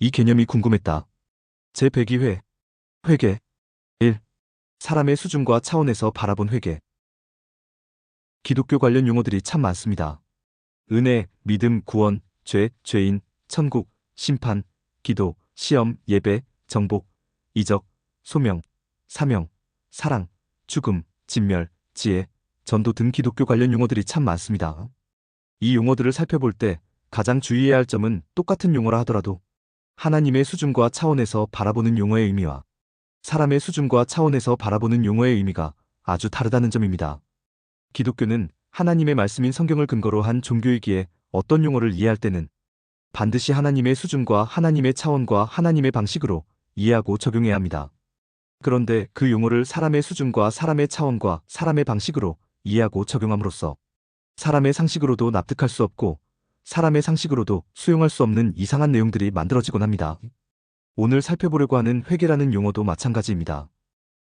이 개념이 궁금했다. 제102회 회개 1. 사람의 수준과 차원에서 바라본 회개. 기독교 관련 용어들이 참 많습니다. 은혜, 믿음, 구원, 죄, 죄인, 천국, 심판, 기도, 시험, 예배, 정복, 이적, 소명, 사명, 사랑, 죽음, 진멸, 지혜, 전도 등 기독교 관련 용어들이 참 많습니다. 이 용어들을 살펴볼 때 가장 주의해야 할 점은 똑같은 용어라 하더라도 하나님의 수준과 차원에서 바라보는 용어의 의미와 사람의 수준과 차원에서 바라보는 용어의 의미가 아주 다르다는 점입니다. 기독교는 하나님의 말씀인 성경을 근거로 한 종교이기에 어떤 용어를 이해할 때는 반드시 하나님의 수준과 하나님의 차원과 하나님의 방식으로 이해하고 적용해야 합니다. 그런데 그 용어를 사람의 수준과 사람의 차원과 사람의 방식으로 이해하고 적용함으로써 사람의 상식으로도 납득할 수 없고 사람의 상식으로도 수용할 수 없는 이상한 내용들이 만들어지곤 합니다. 오늘 살펴보려고 하는 회개라는 용어도 마찬가지입니다.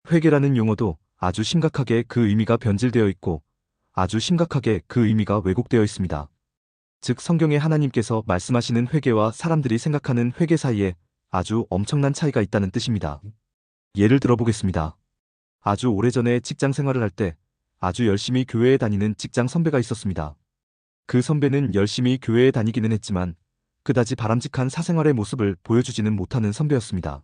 회개라는 용어도 아주 심각하게 그 의미가 변질되어 있고 아주 심각하게 그 의미가 왜곡되어 있습니다. 즉 성경에 하나님께서 말씀하시는 회개와 사람들이 생각하는 회개 사이에 아주 엄청난 차이가 있다는 뜻입니다. 예를 들어보겠습니다. 아주 오래전에 직장 생활을 할 때 아주 열심히 교회에 다니는 직장 선배가 있었습니다. 그 선배는 열심히 교회에 다니기는 했지만 그다지 바람직한 사생활의 모습을 보여주지는 못하는 선배였습니다.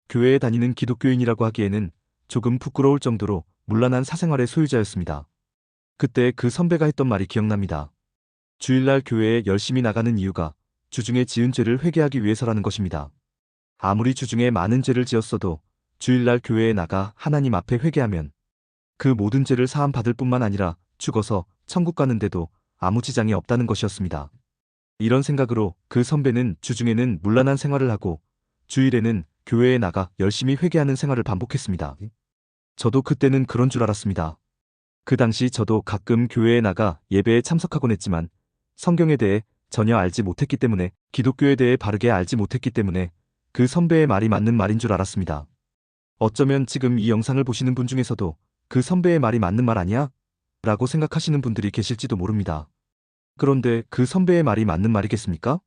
교회에 다니는 기독교인이라고 하기에는 조금 부끄러울 정도로 문란한 사생활의 소유자였습니다. 그때 그 선배가 했던 말이 기억납니다. 주일날 교회에 열심히 나가는 이유가 주중에 지은 죄를 회개하기 위해서라는 것입니다. 아무리 주중에 많은 죄를 지었어도 주일날 교회에 나가 하나님 앞에 회개하면 그 모든 죄를 사함 받을 뿐만 아니라 죽어서 천국 가는데도 아무 지장이 없다는 것이었습니다. 이런 생각으로 그 선배는 주중에는 문란한 생활을 하고 주일에는 교회에 나가 열심히 회개하는 생활을 반복했습니다. 저도 그때는 그런 줄 알았습니다. 그 당시 저도 가끔 교회에 나가 예배에 참석하곤 했지만 성경에 대해 전혀 알지 못했기 때문에 기독교에 대해 바르게 알지 못했기 때문에 그 선배의 말이 맞는 말인 줄 알았습니다. 어쩌면 지금 이 영상을 보시는 분 중에서도 그 선배의 말이 맞는 말 아니야? 라고 생각하시는 분들이 계실지도 모릅니다. 그런데 그 선배의 말이 맞는 말이겠습니까?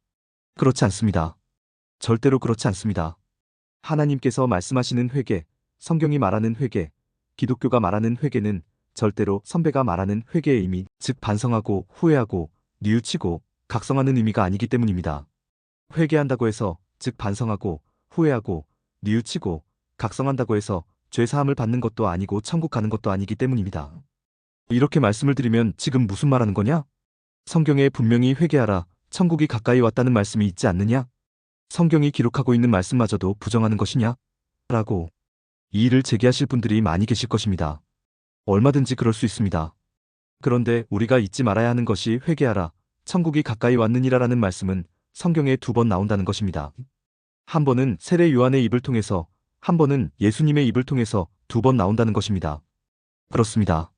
그렇지 않습니다. 절대로 그렇지 않습니다. 하나님께서 말씀하시는 회개, 성경이 말하는 회개, 기독교가 말하는 회개는 절대로 선배가 말하는 회개의 의미, 즉 반성하고 후회하고 뉘우치고 각성하는 의미가 아니기 때문입니다. 회개한다고 해서 즉 반성하고 후회하고 뉘우치고 각성한다고 해서 죄사함을 받는 것도 아니고 천국 가는 것도 아니기 때문입니다. 이렇게 말씀을 드리면 지금 무슨 말하는 거냐? 성경에 분명히 회개하라, 천국이 가까이 왔다는 말씀이 있지 않느냐? 성경이 기록하고 있는 말씀마저도 부정하는 것이냐? 라고 이의를 제기하실 분들이 많이 계실 것입니다. 얼마든지 그럴 수 있습니다. 그런데 우리가 잊지 말아야 하는 것이 회개하라, 천국이 가까이 왔느니라라는 말씀은 성경에 2번 나온다는 것입니다. 한 번은 세례 요한의 입을 통해서, 한 번은 예수님의 입을 통해서 2번 나온다는 것입니다. 그렇습니다.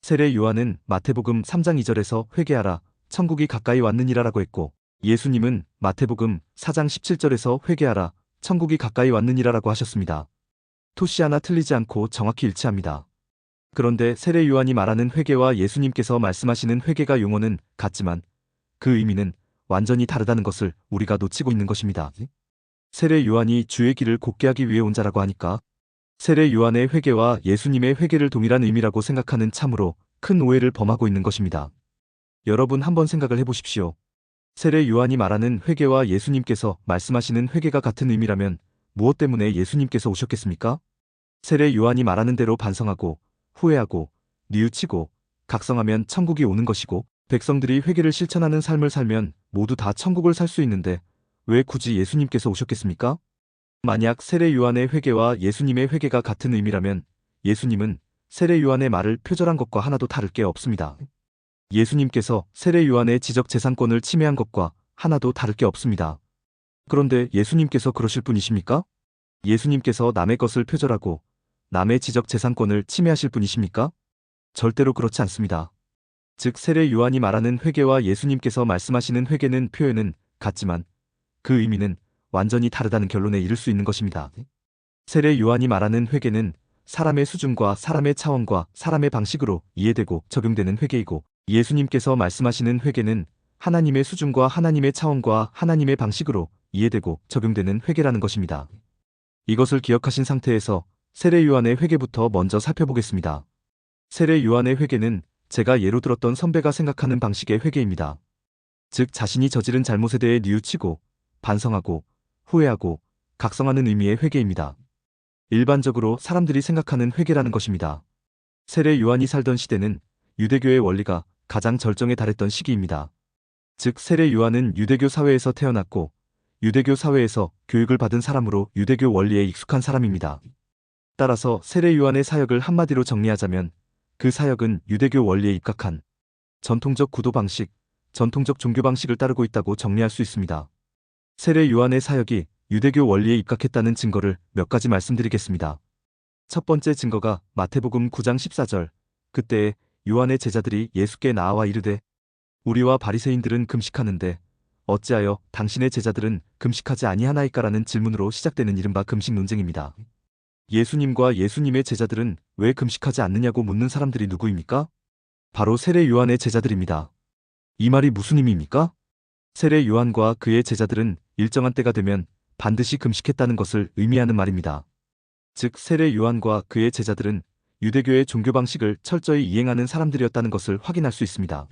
세례 요한은 마태복음 3장 2절에서 회개하라, 천국이 가까이 왔느니라라고 했고 예수님은 마태복음 4장 17절에서 회개하라, 천국이 가까이 왔느니라라고 하셨습니다. 토시 하나 틀리지 않고 정확히 일치합니다. 그런데 세례 요한이 말하는 회개와 예수님께서 말씀하시는 회개가 용어는 같지만 그 의미는 완전히 다르다는 것을 우리가 놓치고 있는 것입니다. 세례 요한이 주의 길을 곧게 하기 위해 온 자라고 하니까 세례 요한의 회개와 예수님의 회개를 동일한 의미라고 생각하는 참으로 큰 오해를 범하고 있는 것입니다. 여러분 한번 생각을 해보십시오. 세례 요한이 말하는 회개와 예수님께서 말씀하시는 회개가 같은 의미라면 무엇 때문에 예수님께서 오셨겠습니까? 세례 요한이 말하는 대로 반성하고 후회하고 뉘우치고 각성하면 천국이 오는 것이고 백성들이 회개를 실천하는 삶을 살면 모두 다 천국을 살 수 있는데 왜 굳이 예수님께서 오셨겠습니까? 만약 세례 요한의 회개와 예수님의 회개가 같은 의미라면 예수님은 세례 요한의 말을 표절한 것과 하나도 다를 게 없습니다. 예수님께서 세례 요한의 지적 재산권을 침해한 것과 하나도 다를 게 없습니다. 그런데 예수님께서 그러실 분이십니까? 예수님께서 남의 것을 표절하고 남의 지적 재산권을 침해하실 분이십니까? 절대로 그렇지 않습니다. 즉 세례 요한이 말하는 회개와 예수님께서 말씀하시는 회개는 표현은 같지만 그 의미는 완전히 다르다는 결론에 이를 수 있는 것입니다. 세례 요한이 말하는 회개는 사람의 수준과 사람의 차원과 사람의 방식으로 이해되고 적용되는 회개이고 예수님께서 말씀하시는 회개는 하나님의 수준과 하나님의 차원과 하나님의 방식으로 이해되고 적용되는 회개라는 것입니다. 이것을 기억하신 상태에서 세례 요한의 회개부터 먼저 살펴보겠습니다. 세례 요한의 회개는 제가 예로 들었던 선배가 생각하는 방식의 회개입니다. 즉 자신이 저지른 잘못에 대해 뉘우치고 반성하고 후회하고 각성하는 의미의 회개입니다. 일반적으로 사람들이 생각하는 회개라는 것입니다. 세례 요한이 살던 시대는 유대교의 원리가 가장 절정에 달했던 시기입니다. 즉 세례 요한은 유대교 사회에서 태어났고 유대교 사회에서 교육을 받은 사람으로 유대교 원리에 익숙한 사람입니다. 따라서 세례 요한의 사역을 한마디로 정리하자면 그 사역은 유대교 원리에 입각한 전통적 구도 방식, 전통적 종교 방식을 따르고 있다고 정리할 수 있습니다. 세례 요한의 사역이 유대교 원리에 입각했다는 증거를 몇 가지 말씀드리겠습니다. 첫 번째 증거가 마태복음 9장 14절, 그때에 요한의 제자들이 예수께 나아와 이르되 우리와 바리새인들은 금식하는데 어찌하여 당신의 제자들은 금식하지 아니하나이까라는 질문으로 시작되는 이른바 금식 논쟁입니다. 예수님과 예수님의 제자들은 왜 금식하지 않느냐고 묻는 사람들이 누구입니까? 바로 세례 요한의 제자들입니다. 이 말이 무슨 의미입니까? 세례 요한과 그의 제자들은 일정한 때가 되면 반드시 금식했다는 것을 의미하는 말입니다. 즉 세례 요한과 그의 제자들은 유대교의 종교 방식을 철저히 이행하는 사람들이었다는 것을 확인할 수 있습니다.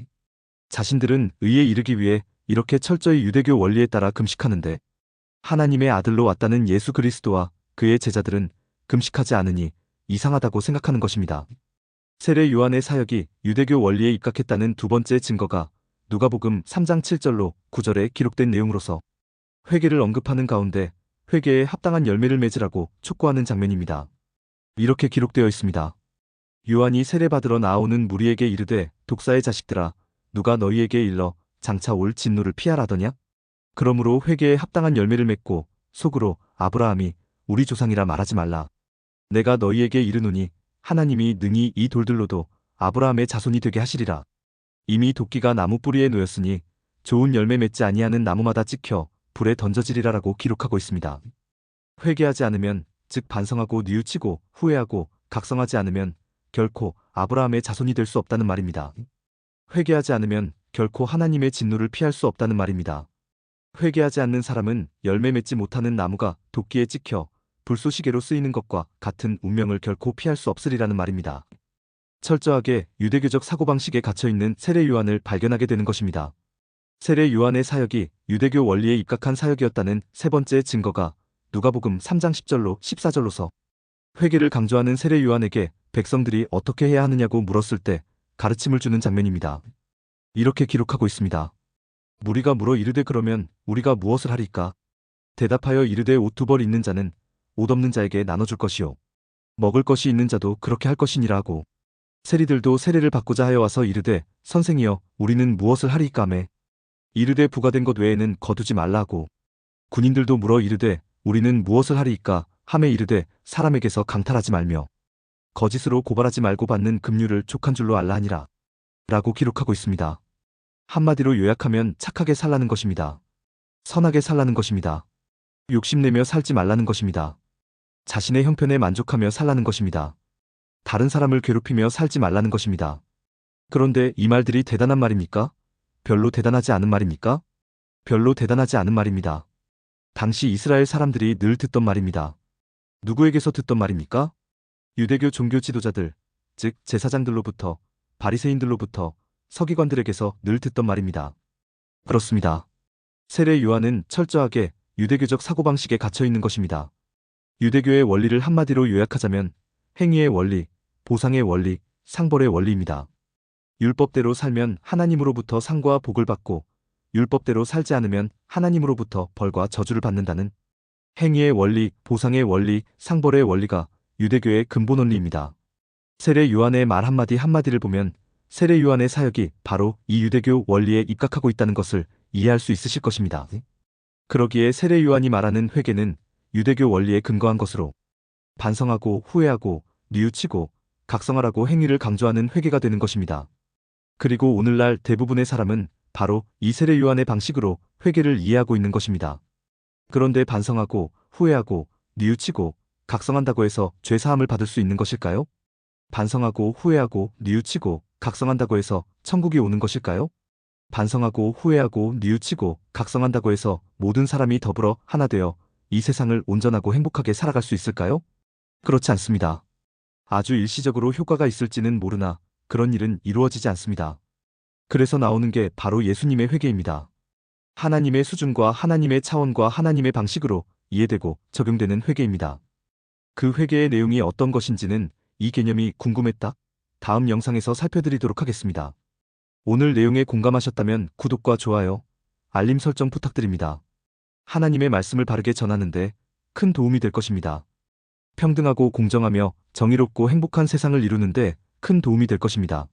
자신들은 의에 이르기 위해 이렇게 철저히 유대교 원리에 따라 금식하는데 하나님의 아들로 왔다는 예수 그리스도와 그의 제자들은 금식하지 않으니 이상하다고 생각하는 것입니다. 세례 요한의 사역이 유대교 원리에 입각했다는 두 번째 증거가 누가복음 3장 7절로 9절에 기록된 내용으로서 회개를 언급하는 가운데 회개에 합당한 열매를 맺으라고 촉구하는 장면입니다. 이렇게 기록되어 있습니다. 요한이 세례받으러 나오는 무리에게 이르되 독사의 자식들아 누가 너희에게 일러 장차 올 진노를 피하라더냐? 그러므로 회개에 합당한 열매를 맺고 속으로 아브라함이 우리 조상이라 말하지 말라. 내가 너희에게 이르노니 하나님이 능히 이 돌들로도 아브라함의 자손이 되게 하시리라. 이미 도끼가 나무 뿌리에 놓였으니 좋은 열매 맺지 아니하는 나무마다 찍혀 불에 던져지리라라고 기록하고 있습니다. 회개하지 않으면 즉 반성하고 뉘우치고 후회하고 각성하지 않으면 결코 아브라함의 자손이 될 수 없다는 말입니다. 회개하지 않으면 결코 하나님의 진노를 피할 수 없다는 말입니다. 회개하지 않는 사람은 열매 맺지 못하는 나무가 도끼에 찍혀 불쏘시개로 쓰이는 것과 같은 운명을 결코 피할 수 없으리라는 말입니다. 철저하게 유대교적 사고방식에 갇혀있는 세례 요한을 발견하게 되는 것입니다. 세례 요한의 사역이 유대교 원리에 입각한 사역이었다는 세 번째 증거가 누가복음 3장 10절로 14절로서 회개를 강조하는 세례 요한에게 백성들이 어떻게 해야 하느냐고 물었을 때 가르침을 주는 장면입니다. 이렇게 기록하고 있습니다. 무리가 물어 이르되 그러면 우리가 무엇을 하리까? 대답하여 이르되 옷 두 벌 있는 자는 옷 없는 자에게 나눠줄 것이요 먹을 것이 있는 자도 그렇게 할 것이니라 하고 세리들도 세례를 받고자 하여 와서 이르되 선생이여 우리는 무엇을 하리까매 이르되 부과된 것 외에는 거두지 말라 하고 군인들도 물어 이르되 우리는 무엇을 하리이까 하매 이르되 사람에게서 강탈하지 말며 거짓으로 고발하지 말고 받는 급류를 족한 줄로 알라 하니라 라고 기록하고 있습니다. 한마디로 요약하면 착하게 살라는 것입니다. 선하게 살라는 것입니다. 욕심내며 살지 말라는 것입니다. 자신의 형편에 만족하며 살라는 것입니다. 다른 사람을 괴롭히며 살지 말라는 것입니다. 그런데 이 말들이 대단한 말입니까? 별로 대단하지 않은 말입니까? 별로 대단하지 않은 말입니다. 당시 이스라엘 사람들이 늘 듣던 말입니다. 누구에게서 듣던 말입니까? 유대교 종교 지도자들, 즉 제사장들로부터, 바리새인들로부터, 서기관들에게서 늘 듣던 말입니다. 그렇습니다. 세례 요한은 철저하게 유대교적 사고방식에 갇혀있는 것입니다. 유대교의 원리를 한마디로 요약하자면 행위의 원리, 보상의 원리, 상벌의 원리입니다. 율법대로 살면 하나님으로부터 상과 복을 받고 율법대로 살지 않으면 하나님으로부터 벌과 저주를 받는다는 행위의 원리, 보상의 원리, 상벌의 원리가 유대교의 근본 원리입니다. 세례 요한의 말 한마디 한마디를 보면 세례 요한의 사역이 바로 이 유대교 원리에 입각하고 있다는 것을 이해할 수 있으실 것입니다. 그러기에 세례 요한이 말하는 회개는 유대교 원리에 근거한 것으로 반성하고 후회하고 뉘우치고 각성하라고 행위를 강조하는 회개가 되는 것입니다. 그리고 오늘날 대부분의 사람은 바로 이 세례 요한의 방식으로 회개를 이해하고 있는 것입니다. 그런데 반성하고 후회하고 뉘우치고 각성한다고 해서 죄사함을 받을 수 있는 것일까요? 반성하고 후회하고 뉘우치고 각성한다고 해서 천국이 오는 것일까요? 반성하고 후회하고 뉘우치고 각성한다고 해서 모든 사람이 더불어 하나 되어 이 세상을 온전하고 행복하게 살아갈 수 있을까요? 그렇지 않습니다. 아주 일시적으로 효과가 있을지는 모르나 그런 일은 이루어지지 않습니다. 그래서 나오는 게 바로 예수님의 회개입니다. 하나님의 수준과 하나님의 차원과 하나님의 방식으로 이해되고 적용되는 회개입니다. 그 회개의 내용이 어떤 것인지는 이 개념이 궁금했다? 다음 영상에서 살펴드리도록 하겠습니다. 오늘 내용에 공감하셨다면 구독과 좋아요, 알림 설정 부탁드립니다. 하나님의 말씀을 바르게 전하는데 큰 도움이 될 것입니다. 평등하고 공정하며 정의롭고 행복한 세상을 이루는데 큰 도움이 될 것입니다.